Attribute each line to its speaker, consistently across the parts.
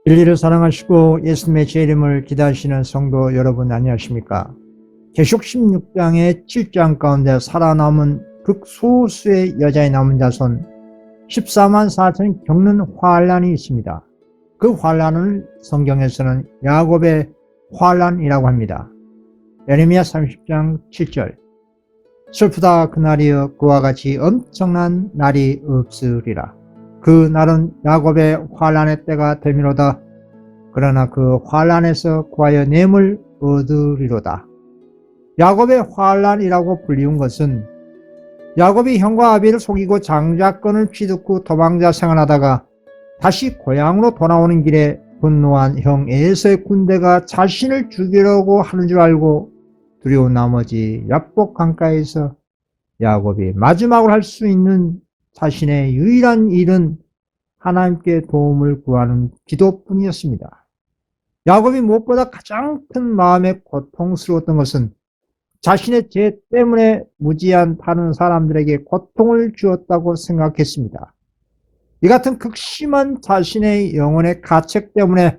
Speaker 1: 진리를 사랑하시고 예수님의 제 이름을 기다리시는 성도 여러분 안녕하십니까? 계시록 16장의 7장 가운데 살아남은 극소수의 여자의 남은 자손 14만 4천이 겪는 환란이 있습니다. 그 환란을 성경에서는 야곱의 환란이라고 합니다. 예레미야 30장 7절 슬프다 그날이여 그와 같이 엄청난 날이 없으리라. 그 날은 야곱의 환란의 때가 되미로다. 그러나 그 환란에서 구하여 냄을 얻으리로다. 야곱의 환란이라고 불리운 것은 야곱이 형과 아비를 속이고 장자권을 취득후 도망자 생활하다가 다시 고향으로 돌아오는 길에 분노한 형 에서의 군대가 자신을 죽이려고 하는 줄 알고 두려운 나머지 야복 강가에서 야곱이 마지막으로 할 수 있는 자신의 유일한 일은 하나님께 도움을 구하는 기도뿐이었습니다. 야곱이 무엇보다 가장 큰 마음에 고통스러웠던 것은 자신의 죄 때문에 무지한 다른 사람들에게 고통을 주었다고 생각했습니다. 이 같은 극심한 자신의 영혼의 가책 때문에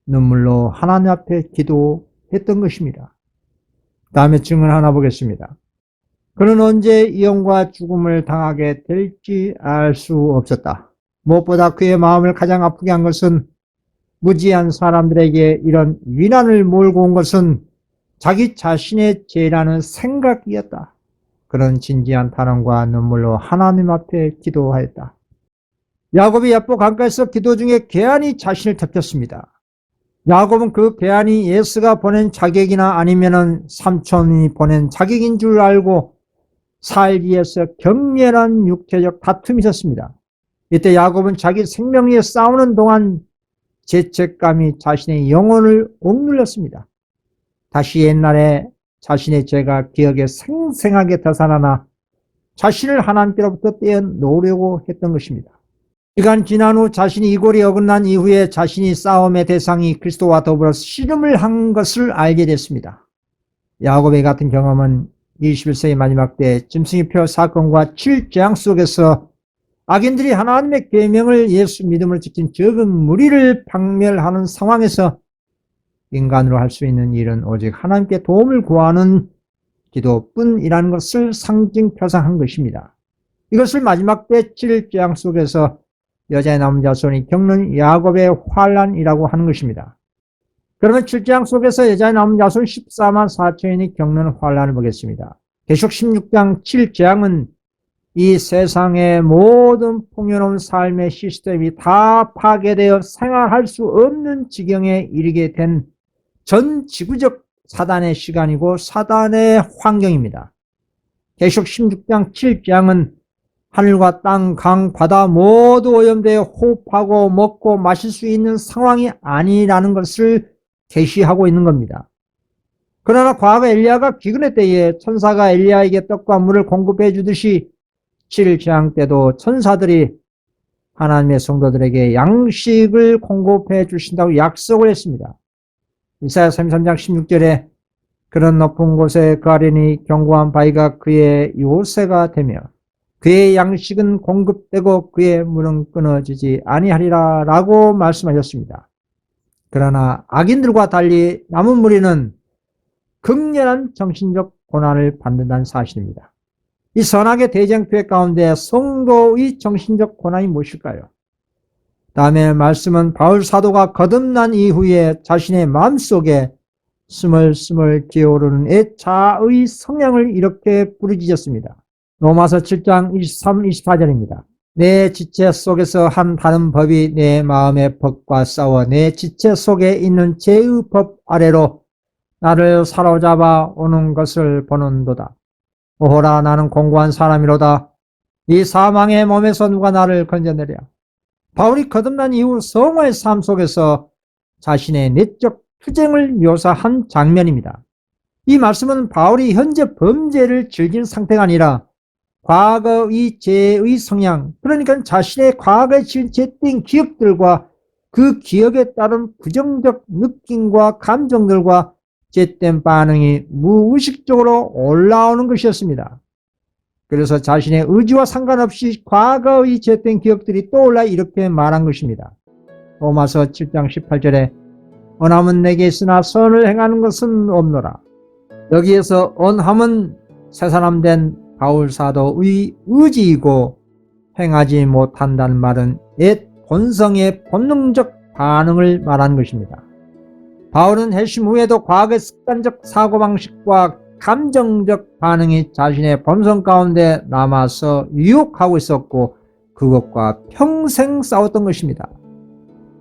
Speaker 1: 눈물로 하나님 앞에 기도했던 것입니다. 다음에 증언 하나 보겠습니다. 그는 언제 이혼과 죽음을 당하게 될지 알 수 없었다. 무엇보다 그의 마음을 가장 아프게 한 것은 무지한 사람들에게 이런 위난을 몰고 온 것은 자기 자신의 죄라는 생각이었다. 그런 진지한 탄원과 눈물로 하나님 앞에 기도하였다. 야곱이 야복 강가에서 기도 중에 괴한이 자신을 덮쳤습니다. 야곱은 그 괴한이 예수가 보낸 자객이나 아니면은 삼촌이 보낸 자객인 줄 알고 살기 위해서 격렬한 육체적 다툼이 있었습니다. 이때 야곱은 자기 생명 위에 싸우는 동안 죄책감이 자신의 영혼을 억눌렸습니다. 다시 옛날에 자신의 죄가 기억에 생생하게 되살아나 자신을 하나님께로부터 떼어놓으려고 했던 것입니다. 시간 지난 후 자신이 이골이 어긋난 이후에 자신이 싸움의 대상이 그리스도와 더불어 씨름을 한 것을 알게 됐습니다. 야곱의 같은 경험은 21세기 마지막 때 짐승의 사건과 7재앙 속에서 악인들이 하나님의 계명을 예수 믿음을 지킨 적은 무리를 박멸하는 상황에서 인간으로 할 수 있는 일은 오직 하나님께 도움을 구하는 기도뿐이라는 것을 상징 표상한 것입니다. 이것을 마지막 때 7재앙 속에서 여자의 남은 자손이 겪는 야곱의 환란이라고 하는 것입니다. 그러면 7재앙 속에서 여자의 남은 자손 14만 4천인이 겪는 환란을 보겠습니다. 계시록 16장 7재앙은 이 세상의 모든 풍요로운 삶의 시스템이 다 파괴되어 생활할 수 없는 지경에 이르게 된 전 지구적 사단의 시간이고 사단의 환경입니다. 계시록 16장 7장은 하늘과 땅, 강, 바다 모두 오염되어 호흡하고 먹고 마실 수 있는 상황이 아니라는 것을 계시하고 있는 겁니다. 그러나 과거 엘리야가 기근의 때에 천사가 엘리야에게 떡과 물을 공급해 주듯이 7장 때도 천사들이 하나님의 성도들에게 양식을 공급해 주신다고 약속을 했습니다. 이사야 33장 16절에 그런 높은 곳에 거하리니 견고한 바위가 그의 요새가 되며 그의 양식은 공급되고 그의 물은 끊어지지 아니하리라 라고 말씀하셨습니다. 그러나 악인들과 달리 남은 무리는 극렬한 정신적 고난을 받는다는 사실입니다. 이 선악의 대쟁투의 가운데 성도의 정신적 고난이 무엇일까요? 다음에 말씀은 바울 사도가 거듭난 이후에 자신의 마음속에 스멀스멀 기어오르는 애자의 성향을 이렇게 부르짖었습니다. 로마서 7장 23, 24절입니다. 내 지체 속에서 한 다른 법이 내 마음의 법과 싸워 내 지체 속에 있는 죄의 법 아래로 나를 사로잡아 오는 것을 보는도다. 오호라 나는 공고한 사람이로다. 이 사망의 몸에서 누가 나를 건져내랴. 바울이 거듭난 이후 성화의 삶 속에서 자신의 내적 투쟁을 묘사한 장면입니다. 이 말씀은 바울이 현재 범죄를 즐긴 상태가 아니라 과거의 죄의 성향, 그러니까 자신의 과거에 지은 죄된 기억들과 그 기억에 따른 부정적 느낌과 감정들과 죄된 반응이 무의식적으로 올라오는 것이었습니다. 그래서 자신의 의지와 상관없이 과거의 죄된 기억들이 떠올라 이렇게 말한 것입니다. 로마서 7장 18절에 언함은 내게 있으나 선을 행하는 것은 없노라. 여기에서 언함은 새사람 된 바울사도의 의지이고 행하지 못한다는 말은 옛 본성의 본능적 반응을 말하는 것입니다. 바울은 회심 후에도 과거의 습관적 사고방식과 감정적 반응이 자신의 본성 가운데 남아서 유혹하고 있었고 그것과 평생 싸웠던 것입니다.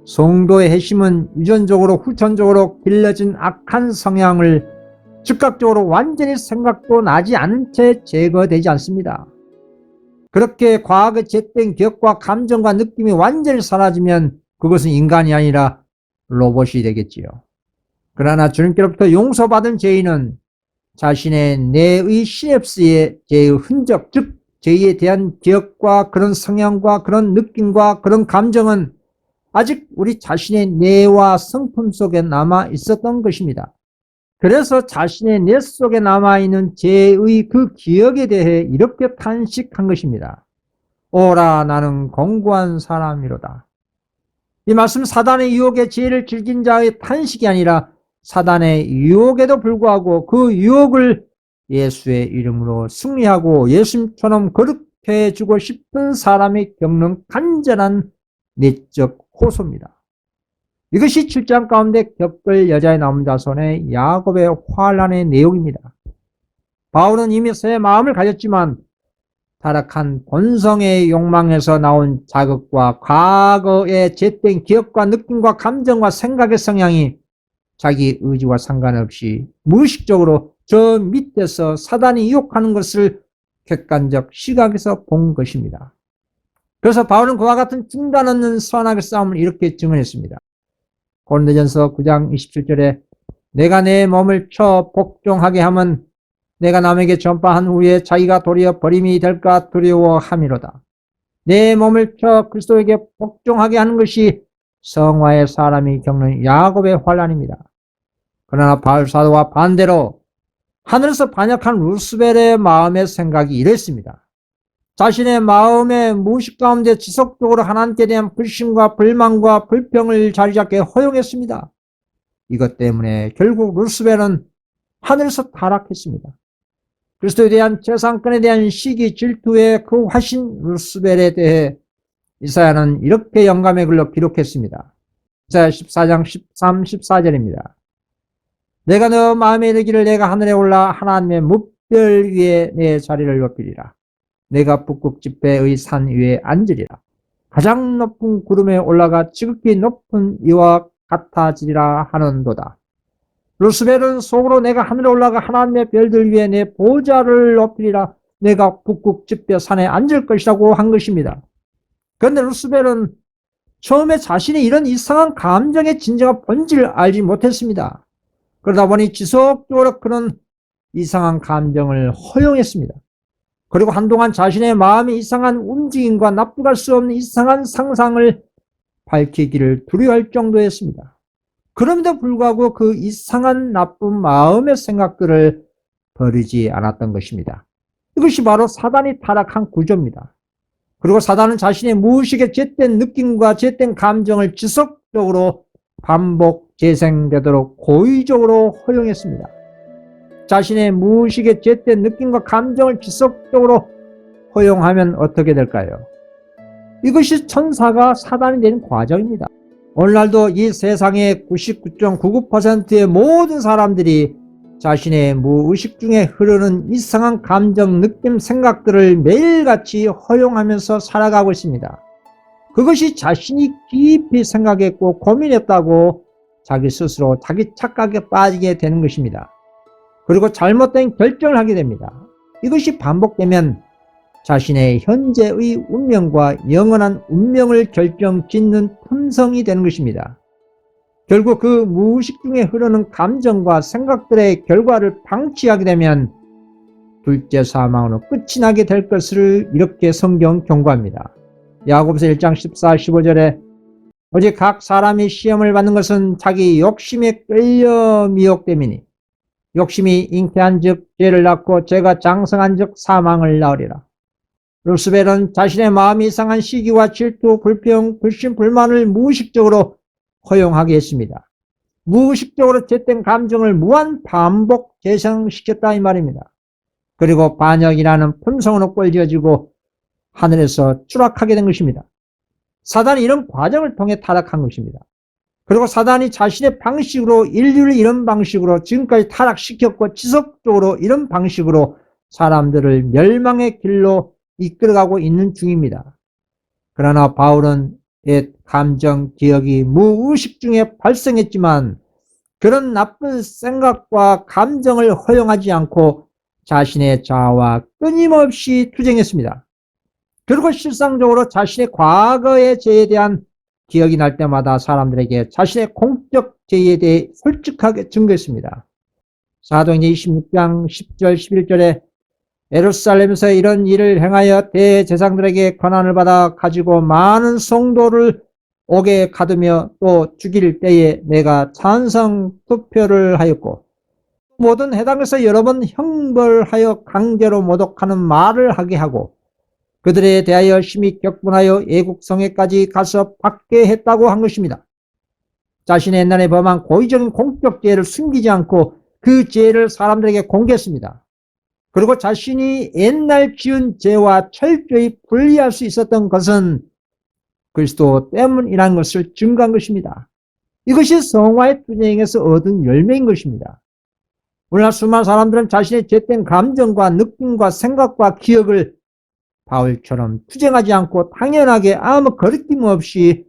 Speaker 1: 성도의 회심은 유전적으로 후천적으로 길러진 악한 성향을 즉각적으로 완전히 생각도 나지 않은 채 제거되지 않습니다. 그렇게 과거의 잿된 기억과 감정과 느낌이 완전히 사라지면 그것은 인간이 아니라 로봇이 되겠지요. 그러나 주님께로부터 용서받은 죄인은 자신의 뇌의 시냅스의 죄의 흔적, 즉 죄에 대한 기억과 그런 성향과 그런 느낌과 그런 감정은 아직 우리 자신의 뇌와 성품 속에 남아 있었던 것입니다. 그래서 자신의 뇌 속에 남아있는 죄의 그 기억에 대해 이렇게 탄식한 것입니다. 오라 나는 공고한 사람이로다. 이 말씀 사단의 유혹에 죄를 즐긴 자의 탄식이 아니라 사단의 유혹에도 불구하고 그 유혹을 예수의 이름으로 승리하고 예수님처럼 거룩해 주고 싶은 사람이 겪는 간절한 내적 호소입니다. 이것이 7장 가운데 겪을 여자의 남은 자손의 야곱의 환난의 내용입니다. 바울은 이미 새 마음을 가졌지만 타락한 본성의 욕망에서 나온 자극과 과거의 잿된 기억과 느낌과 감정과 생각의 성향이 자기 의지와 상관없이 무의식적으로 저 밑에서 사단이 유혹하는 것을 객관적 시각에서 본 것입니다. 그래서 바울은 그와 같은 중단 없는 선악의 싸움을 이렇게 증언했습니다. 고린도전서 9장 27절에 내가 내 몸을 쳐 복종하게 하면 내가 남에게 전파한 후에 자기가 도리어 버림이 될까 두려워함이로다. 내 몸을 쳐 그리스도에게 복종하게 하는 것이 성화의 사람이 겪는 야곱의 환난입니다. 그러나 바울 사도와 반대로 하늘에서 반역한 루스벨의 마음의 생각이 이랬습니다. 자신의 마음의 무의식 가운데 지속적으로 하나님께 대한 불신과 불만과 불평을 자리잡게 허용했습니다. 이것 때문에 결국 루스벨은 하늘에서 타락했습니다. 그리스도에 대한 재상권에 대한 시기 질투의 그 화신 루스벨에 대해 이사야는 이렇게 영감의 글로 기록했습니다. 이사야 14장 13, 14절입니다. 내가 너 마음에 이르기를 내가 하늘에 올라 하나님의 뭇별 위에 내 자리를 높이리라. 내가 북극 지폐의 산 위에 앉으리라. 가장 높은 구름에 올라가 지극히 높은 이와 같아지리라 하는도다. 루스벨은 속으로 내가 하늘에 올라가 하나님의 별들 위에 내 보좌를 높이리라. 내가 북극 지폐 산에 앉을 것이라고 한 것입니다. 그런데 루스벨은 처음에 자신이 이런 이상한 감정의 진정한 본질을 알지 못했습니다. 그러다 보니 지속적으로 그런 이상한 감정을 허용했습니다. 그리고 한동안 자신의 마음이 이상한 움직임과 납득할 수 없는 이상한 상상을 밝히기를 두려워할 정도였습니다. 그럼에도 불구하고 그 이상한 나쁜 마음의 생각들을 버리지 않았던 것입니다. 이것이 바로 사단이 타락한 구조입니다. 그리고 사단은 자신의 무의식의 잿된 느낌과 잿된 감정을 지속적으로 반복 재생되도록 고의적으로 허용했습니다. 자신의 무의식의 잿된 느낌과 감정을 지속적으로 허용하면 어떻게 될까요? 이것이 천사가 사단이 된 과정입니다. 오늘날도 이 세상의 99.99%의 모든 사람들이 자신의 무의식 중에 흐르는 이상한 감정, 느낌, 생각들을 매일같이 허용하면서 살아가고 있습니다. 그것이 자신이 깊이 생각했고 고민했다고 자기 스스로 자기 착각에 빠지게 되는 것입니다. 그리고 잘못된 결정을 하게 됩니다. 이것이 반복되면 자신의 현재의 운명과 영원한 운명을 결정짓는 품성이 되는 것입니다. 결국 그 무의식 중에 흐르는 감정과 생각들의 결과를 방치하게 되면 둘째 사망으로 끝이 나게 될 것을 이렇게 성경 경고합니다. 야고보서 1장 14, 15절에 오직 각 사람이 시험을 받는 것은 자기 욕심에 끌려 미혹됨이니 욕심이 잉태한 즉 죄를 낳고 죄가 장성한 즉 사망을 낳으리라. 루스벨은 자신의 마음이 상한 시기와 질투, 불평, 불신, 불만을 무의식적으로 허용하게 했습니다. 무의식적으로 죗된 감정을 무한 반복 재생시켰다 이 말입니다. 그리고 반역이라는 품성으로 꼴지어지고 하늘에서 추락하게 된 것입니다. 사단이 이런 과정을 통해 타락한 것입니다. 그리고 사단이 자신의 방식으로 인류를 이런 방식으로 지금까지 타락시켰고 지속적으로 이런 방식으로 사람들을 멸망의 길로 이끌어가고 있는 중입니다. 그러나 바울은 옛 감정, 기억이 무의식 중에 발생했지만 그런 나쁜 생각과 감정을 허용하지 않고 자신의 자아와 끊임없이 투쟁했습니다. 그리고 실상적으로 자신의 과거의 죄에 대한 기억이 날 때마다 사람들에게 자신의 공적 죄에 대해 솔직하게 증거했습니다. 사도행전 26장 10절 11절에 예루살렘에서 이런 일을 행하여 대제사장들에게 권한을 받아 가지고 많은 성도를 옥에 가두며 또 죽일 때에 내가 찬성 투표를 하였고 모든 해당에서 여러 번 형벌하여 강제로 모독하는 말을 하게 하고 그들에 대하여 심히 격분하여 애국성에까지 가서 받게 했다고 한 것입니다. 자신의 옛날에 범한 고의적인 공적 죄를 숨기지 않고 그 죄를 사람들에게 공개했습니다. 그리고 자신이 옛날 지은 죄와 철저히 분리할 수 있었던 것은 그리스도 때문이라는 것을 증거한 것입니다. 이것이 성화의 투쟁에서 얻은 열매인 것입니다. 오늘날 수많은 사람들은 자신의 죄된 감정과 느낌과 생각과 기억을 바울처럼 투쟁하지 않고 당연하게 아무 거리낌 없이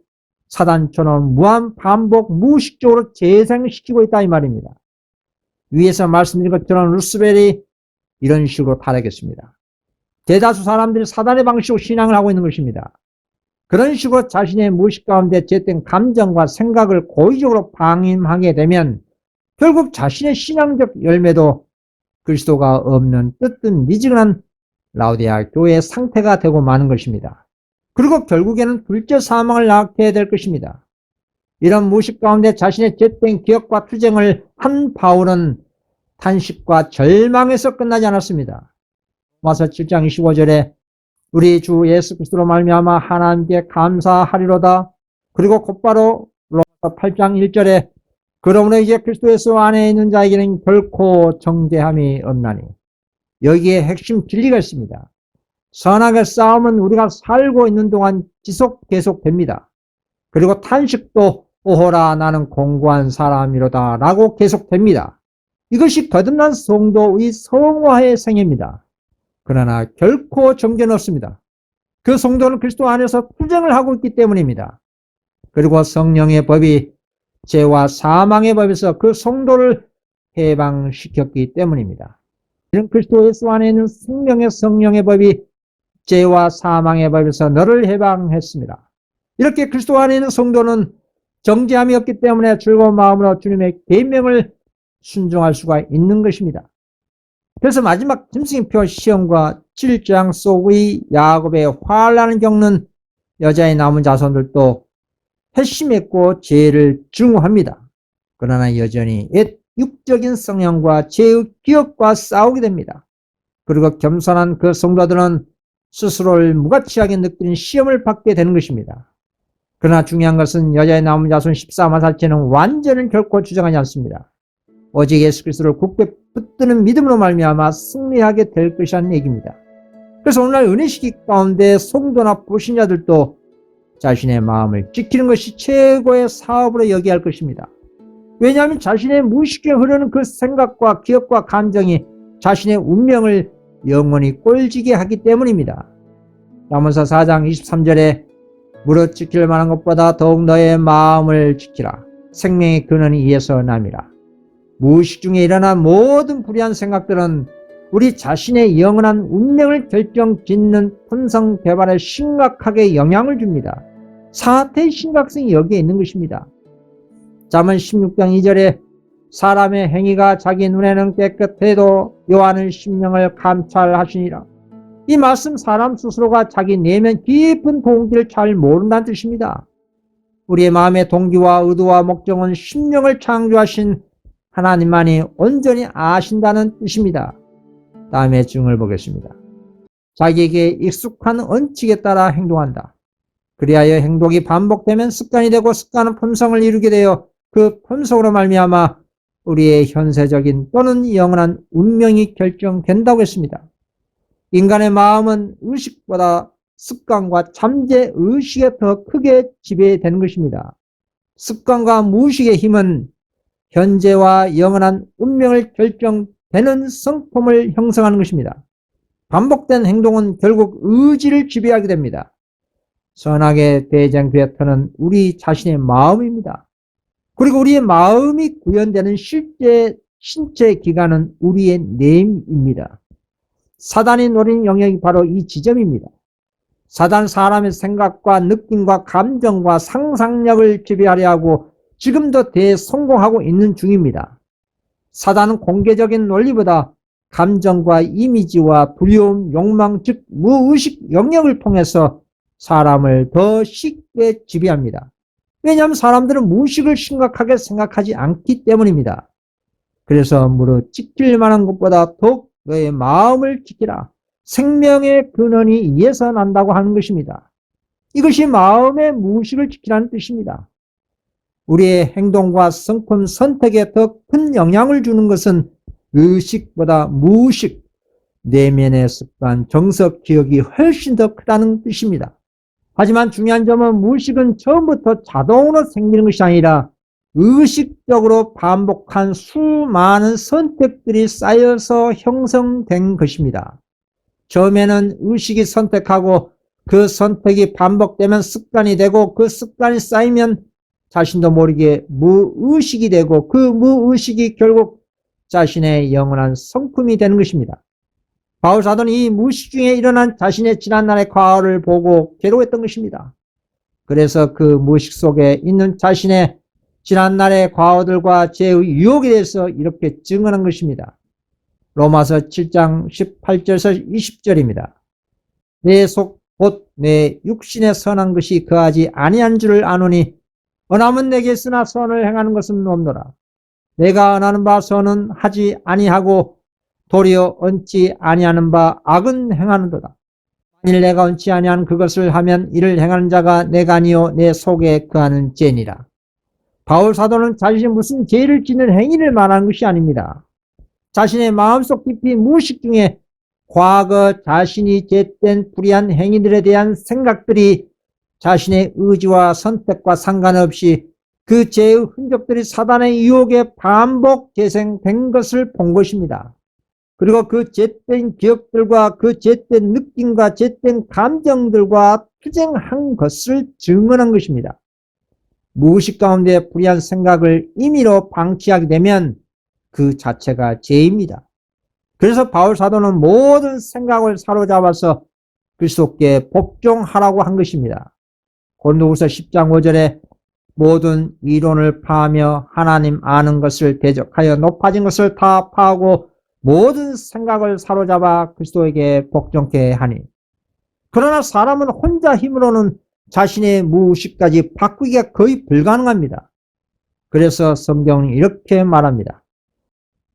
Speaker 1: 사단처럼 무한 반복 무의식적으로 재생시키고 있다 이 말입니다. 위에서 말씀드린 것처럼 루스벨이 이런 식으로 타락했습니다. 대다수 사람들이 사단의 방식으로 신앙을 하고 있는 것입니다. 그런 식으로 자신의 무의식 가운데 죄된 감정과 생각을 고의적으로 방임하게 되면 결국 자신의 신앙적 열매도 그리스도가 없는 뜨뜻미지근한 라오디아 교회의 상태가 되고 마는 것입니다. 그리고 결국에는 둘째 사망을 낳게 될 것입니다. 이런 무의식 가운데 자신의 죄된 기억과 투쟁을 한 바울은 탄식과 절망에서 끝나지 않았습니다. 로마서 7장 25절에 우리 주 예수 그리스도로 말미암아 하나님께 감사하리로다. 그리고 곧바로 로마서 8장 1절에 그러므로 이제 그리스도 예수 안에 있는 자에게는 결코 정죄함이 없나니. 여기에 핵심 진리가 있습니다. 선악의 싸움은 우리가 살고 있는 동안 계속됩니다. 그리고 탄식도 오호라 나는 공고한 사람이로다 라고 계속됩니다. 이것이 거듭난 성도의 성화의 생애입니다. 그러나 결코 정죄는 없습니다. 그 성도는 그리스도 안에서 투쟁을 하고 있기 때문입니다. 그리고 성령의 법이 죄와 사망의 법에서 그 성도를 해방시켰기 때문입니다. 이런 그리스도 예수 안에 있는 생명의 성령의 법이 죄와 사망의 법에서 너를 해방했습니다. 이렇게 그리스도 안에 있는 성도는 정죄함이 없기 때문에 즐거운 마음으로 주님의 계명을 순종할 수가 있는 것입니다. 그래서 마지막 짐승표 시험과 7장 속의 야곱의 환난을 겪는 여자의 남은 자손들도 회심했고 죄를 증오합니다. 그러나 여전히 옛 육적인 성향과 죄의 기억과 싸우게 됩니다. 그리고 겸손한 그 성도들은 스스로를 무가치하게 느끼는 시험을 받게 되는 것입니다. 그러나 중요한 것은 여자의 남은 자손 14만 4천은 완전은 결코 주장하지 않습니다. 오직 예수 그리스도를 굳게 붙드는 믿음으로 말미암아 승리하게 될 것이라는 얘기입니다. 그래서 오늘날 은혜 시기 가운데 성도나 불신자들도 자신의 마음을 지키는 것이 최고의 사업으로 여겨야 할 것입니다. 왜냐하면 자신의 무의식에 흐르는 그 생각과 기억과 감정이 자신의 운명을 영원히 꼴지게 하기 때문입니다. 야고보서 4장 23절에 무릇 지킬 만한 것보다 더욱 너의 마음을 지키라. 생명의 근원이 이에서 남이라. 무의식 중에 일어난 모든 불의한 생각들은 우리 자신의 영원한 운명을 결정짓는 품성 개발에 심각하게 영향을 줍니다. 사태의 심각성이 여기에 있는 것입니다. 잠언 16장 2절에 사람의 행위가 자기 눈에는 깨끗해도 여호와는 심령을 감찰하시니라. 이 말씀 사람 스스로가 자기 내면 깊은 동기를 잘 모른다는 뜻입니다. 우리의 마음의 동기와 의도와 목적은 심령을 창조하신 하나님만이 온전히 아신다는 뜻입니다. 다음에 증을 보겠습니다. 자기에게 익숙한 원칙에 따라 행동한다. 그리하여 행동이 반복되면 습관이 되고 습관은 품성을 이루게 되어 그 품성으로 말미암아 우리의 현세적인 또는 영원한 운명이 결정된다고 했습니다. 인간의 마음은 의식보다 습관과 잠재의식에 더 크게 지배되는 것입니다. 습관과 무의식의 힘은 현재와 영원한 운명을 결정되는 성품을 형성하는 것입니다. 반복된 행동은 결국 의지를 지배하게 됩니다. 선악의 대장되어터는 우리 자신의 마음입니다. 그리고 우리의 마음이 구현되는 실제 신체 기관은 우리의 뇌입니다. 사단이 노린 영역이 바로 이 지점입니다. 사단 사람의 생각과 느낌과 감정과 상상력을 지배하려 하고 지금도 대성공하고 있는 중입니다. 사단은 공개적인 논리보다 감정과 이미지와 두려움, 욕망, 즉 무의식 영역을 통해서 사람을 더 쉽게 지배합니다. 왜냐하면 사람들은 무의식을 심각하게 생각하지 않기 때문입니다. 그래서 무릇 지킬 만한 것보다 더욱 너의 마음을 지키라. 생명의 근원이 이에서 난다고 하는 것입니다. 이것이 마음의 무의식을 지키라는 뜻입니다. 우리의 행동과 성품, 선택에 더 큰 영향을 주는 것은 의식보다 무의식, 내면의 습관, 정석, 기억이 훨씬 더 크다는 뜻입니다. 하지만 중요한 점은 무의식은 처음부터 자동으로 생기는 것이 아니라 의식적으로 반복한 수많은 선택들이 쌓여서 형성된 것입니다. 처음에는 의식이 선택하고 그 선택이 반복되면 습관이 되고 그 습관이 쌓이면 자신도 모르게 무의식이 되고 그 무의식이 결국 자신의 영원한 성품이 되는 것입니다. 바울 사도는 이 무의식 중에 일어난 자신의 지난날의 과거를 보고 괴로워했던 것입니다. 그래서 그 무의식 속에 있는 자신의 지난날의 과거들과 죄의 유혹에 대해서 이렇게 증언한 것입니다. 로마서 7장 18절에서 20절입니다. 내 속 곧 내 육신에 선한 것이 거하지 아니한 줄을 아노니 언함은 내게 있으나 선을 행하는 것은 없노라. 내가 언하는 바 선은 하지 아니하고 도리어 얹지 아니하는 바 악은 행하는도다. 만일 내가 얹지 아니하는 그것을 하면 이를 행하는 자가 내가 아니요 내 속에 거하는 죄니라. 바울 사도는 자신이 무슨 죄를 짓는 행위를 말하는 것이 아닙니다. 자신의 마음속 깊이 무의식 중에 과거 자신이 죄된 불의한 행위들에 대한 생각들이 자신의 의지와 선택과 상관없이 그 죄의 흔적들이 사단의 유혹에 반복 재생된 것을 본 것입니다. 그리고 그 죄된 기억들과 그 죄된 느낌과 죄된 감정들과 투쟁한 것을 증언한 것입니다. 무의식 가운데 불의한 생각을 임의로 방치하게 되면 그 자체가 죄입니다. 그래서 바울 사도는 모든 생각을 사로잡아서 그리스도께 복종하라고 한 것입니다. 고린도후서 10장 5절에 모든 이론을 파하며 하나님 아는 것을 대적하여 높아진 것을 다 파하고 모든 생각을 사로잡아 그리스도에게 복종케 하니. 그러나 사람은 혼자 힘으로는 자신의 무의식까지 바꾸기가 거의 불가능합니다. 그래서 성경은 이렇게 말합니다.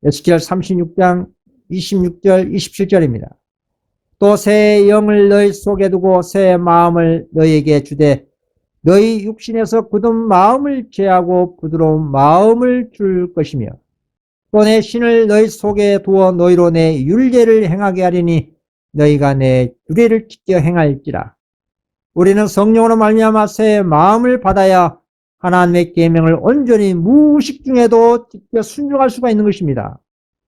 Speaker 1: 에스겔 36장 26절 27절입니다. 또 새 영을 너희 속에 두고 새 마음을 너희에게 주되 너희 육신에서 굳은 마음을 제하고 부드러운 마음을 줄 것이며 또 내 신을 너희 속에 두어 너희로 내 율례를 행하게 하리니 너희가 내 규례를 지켜 행할지라. 우리는 성령으로 말미암아 새 마음을 받아야 하나님의 계명을 온전히 무의식 중에도 지켜 순종할 수가 있는 것입니다.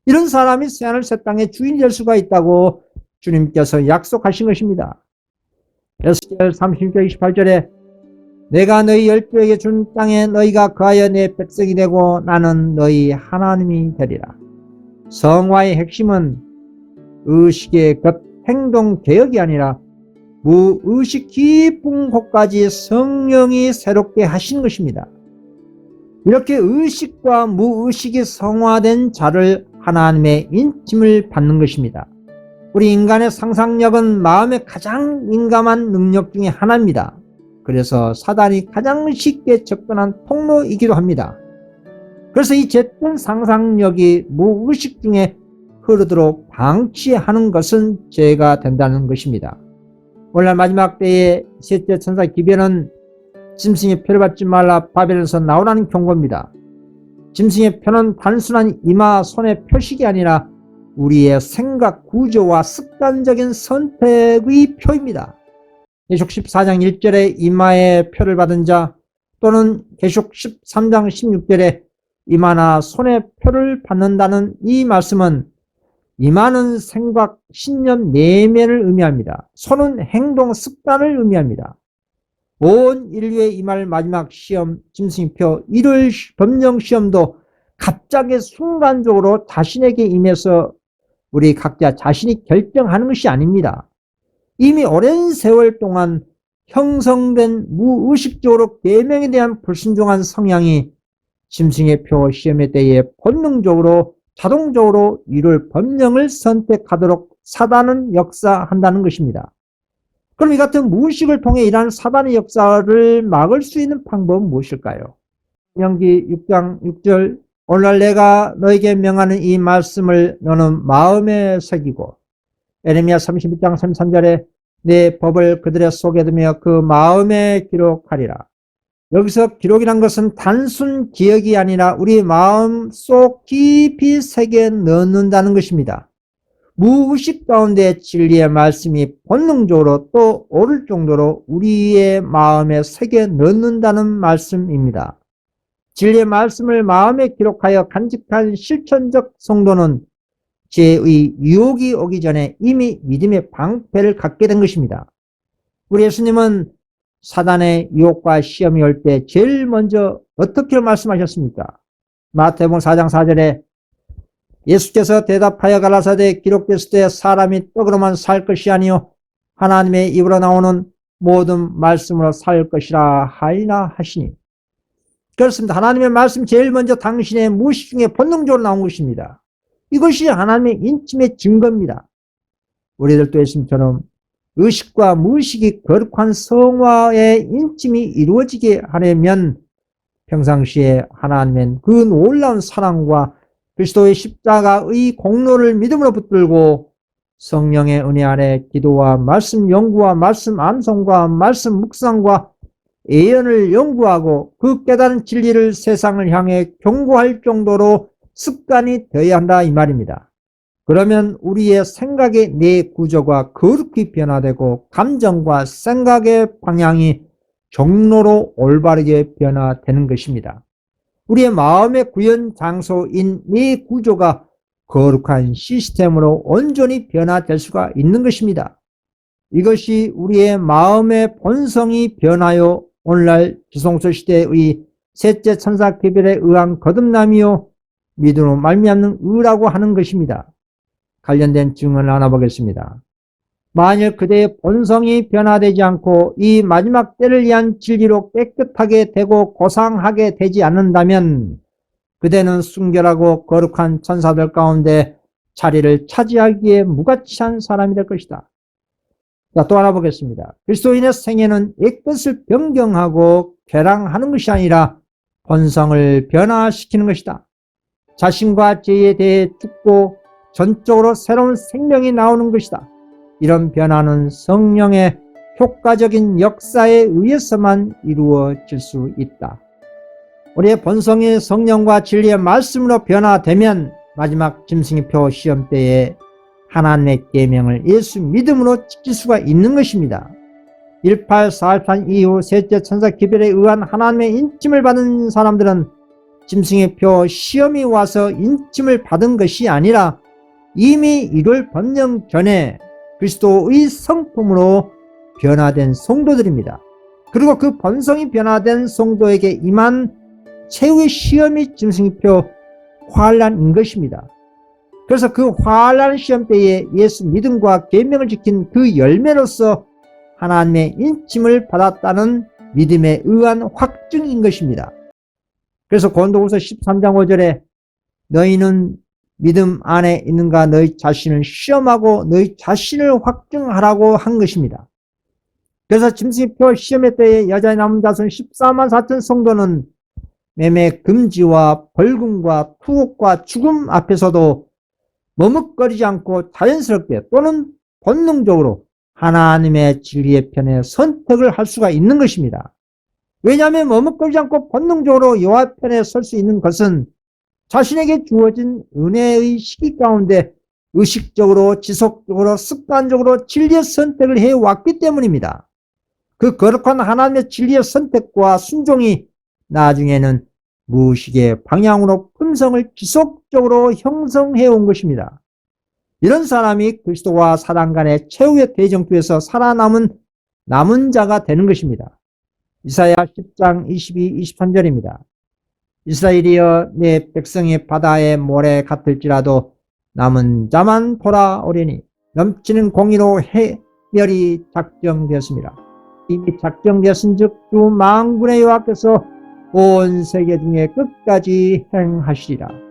Speaker 1: 이런 사람이 새하늘 새 땅의 주인이 될 수가 있다고 주님께서 약속하신 것입니다. 에스겔 36절 28절에 내가 너희 열조에게 준 땅에 너희가 거하여 내 백성이 되고 나는 너희 하나님이 되리라. 성화의 핵심은 의식의 것 행동 개혁이 아니라 무의식 깊은 곳까지 성령이 새롭게 하시는 것입니다. 이렇게 의식과 무의식이 성화된 자를 하나님의 인침을 받는 것입니다. 우리 인간의 상상력은 마음의 가장 민감한 능력 중에 하나입니다. 그래서 사단이 가장 쉽게 접근한 통로이기도 합니다. 그래서 이 짙은 상상력이 무의식 중에 흐르도록 방치하는 것은 죄가 된다는 것입니다. 오늘날 마지막 때의 셋째 천사 기별은 짐승의 표를 받지 말라 바벨에서 나오라는 경고입니다. 짐승의 표는 단순한 이마 손의 표식이 아니라 우리의 생각 구조와 습관적인 선택의 표입니다. 계시록 14장 1절에 이마의 표를 받은 자, 또는 계시록 13장 16절에 이마나 손의 표를 받는다는 이 말씀은 이마는 생각, 신념, 내면을 의미합니다. 손은 행동, 습관을 의미합니다. 온 인류의 임할 마지막 시험, 짐승표, 일요일 법령 시험도 갑자기 순간적으로 자신에게 임해서 우리 각자 자신이 결정하는 것이 아닙니다. 이미 오랜 세월 동안 형성된 무의식적으로 계명에 대한 불순종한 성향이 짐승의 표 시험의 때에 본능적으로 자동적으로 이룰 법령을 선택하도록 사단은 역사한다는 것입니다. 그럼 이 같은 무의식을 통해 일하는 사단의 역사를 막을 수 있는 방법은 무엇일까요? 신명기 6장 6절, 오늘날 내가 너에게 명하는 이 말씀을 너는 마음에 새기고, 에레미야 31장 33절에 내 법을 그들의 속에 두며 그 마음에 기록하리라. 여기서 기록이란 것은 단순 기억이 아니라 우리 마음 속 깊이 새겨 넣는다는 것입니다. 무의식 가운데 진리의 말씀이 본능적으로 또 옳을 정도로 우리의 마음에 새겨 넣는다는 말씀입니다. 진리의 말씀을 마음에 기록하여 간직한 실천적 성도는 죄의 유혹이 오기 전에 이미 믿음의 방패를 갖게 된 것입니다. 우리 예수님은 사단의 유혹과 시험이 올 때 제일 먼저 어떻게 말씀하셨습니까? 마태복음 4장 4절에 예수께서 대답하여 가라사대 기록됐을 때 사람이 떡으로만 살 것이 아니요 하나님의 입으로 나오는 모든 말씀으로 살 것이라 하리라 하시니. 그렇습니다. 하나님의 말씀 제일 먼저 당신의 무의식 중에 본능적으로 나온 것입니다. 이것이 하나님의 인침의 증거입니다. 우리들도 예수님처럼 의식과 무의식이 거룩한 성화의 인침이 이루어지게 하려면 평상시에 하나님의 그 놀라운 사랑과 그리스도의 십자가의 공로를 믿음으로 붙들고 성령의 은혜 아래 기도와 말씀 연구와 말씀 암송과 말씀 묵상과 예언을 연구하고 그 깨달은 진리를 세상을 향해 경고할 정도로 습관이 되어야 한다 이 말입니다. 그러면 우리의 생각의 내 구조가 거룩히 변화되고 감정과 생각의 방향이 경로로 올바르게 변화되는 것입니다. 우리의 마음의 구현 장소인 내 구조가 거룩한 시스템으로 온전히 변화될 수가 있는 것입니다. 이것이 우리의 마음의 본성이 변하여 오늘날 지성소 시대의 셋째 천사 개별에 의한 거듭남이요 믿음으로 말미암는 의라고 하는 것입니다. 관련된 증언을 하나 보겠습니다. 만일 그대의 본성이 변화되지 않고 이 마지막 때를 위한 진리로 깨끗하게 되고 고상하게 되지 않는다면 그대는 순결하고 거룩한 천사들 가운데 자리를 차지하기에 무가치한 사람이 될 것이다. 자, 또 하나 보겠습니다. 그리스도인의 생애는 옛것을 변경하고 개량하는 것이 아니라 본성을 변화시키는 것이다. 자신과 죄에 대해 죽고 전적으로 새로운 생명이 나오는 것이다. 이런 변화는 성령의 효과적인 역사에 의해서만 이루어질 수 있다. 우리의 본성이 성령과 진리의 말씀으로 변화되면 마지막 짐승의 표 시험 때에 하나님의 계명을 예수 믿음으로 지킬 수가 있는 것입니다. 1844 이후 셋째 천사 기별에 의한 하나님의 인침을 받은 사람들은 짐승의 표 시험이 와서 인침을 받은 것이 아니라 이미 이룰 법령 전에 그리스도의 성품으로 변화된 성도들입니다. 그리고 그 본성이 변화된 성도에게 임한 최후의 시험이 짐승의 표 환난인 것입니다. 그래서 그 환난 시험 때에 예수 믿음과 계명을 지킨 그 열매로서 하나님의 인침을 받았다는 믿음에 의한 확증인 것입니다. 그래서 고린도후서 13장 5절에 너희는 믿음 안에 있는가 너희 자신을 시험하고 너희 자신을 확증하라고 한 것입니다. 그래서 짐승의 표 시험의 때에 여자의 남은 자손 14만 4천 성도는 매매 금지와 벌금과 투옥과 죽음 앞에서도 머뭇거리지 않고 자연스럽게 또는 본능적으로 하나님의 진리의 편에 선택을 할 수가 있는 것입니다. 왜냐하면 머뭇거리지 않고 본능적으로 여호와 편에 설 수 있는 것은 자신에게 주어진 은혜의 시기 가운데 의식적으로 지속적으로 습관적으로 진리의 선택을 해왔기 때문입니다. 그 거룩한 하나님의 진리의 선택과 순종이 나중에는 무의식의 방향으로 품성을 지속적으로 형성해 온 것입니다. 이런 사람이 그리스도와 사단 간의 최후의 대정투에서 살아남은 남은 자가 되는 것입니다. 이사야 10장 22, 23절입니다. 이스라엘이여 내 백성이 바다의 모래 같을지라도 남은 자만 돌아오리니 넘치는 공의로 해멸이 작정되었습니다. 이미 작정되었은즉 주 만군의 여호와께서 온 세계 중에 끝까지 행하시리라.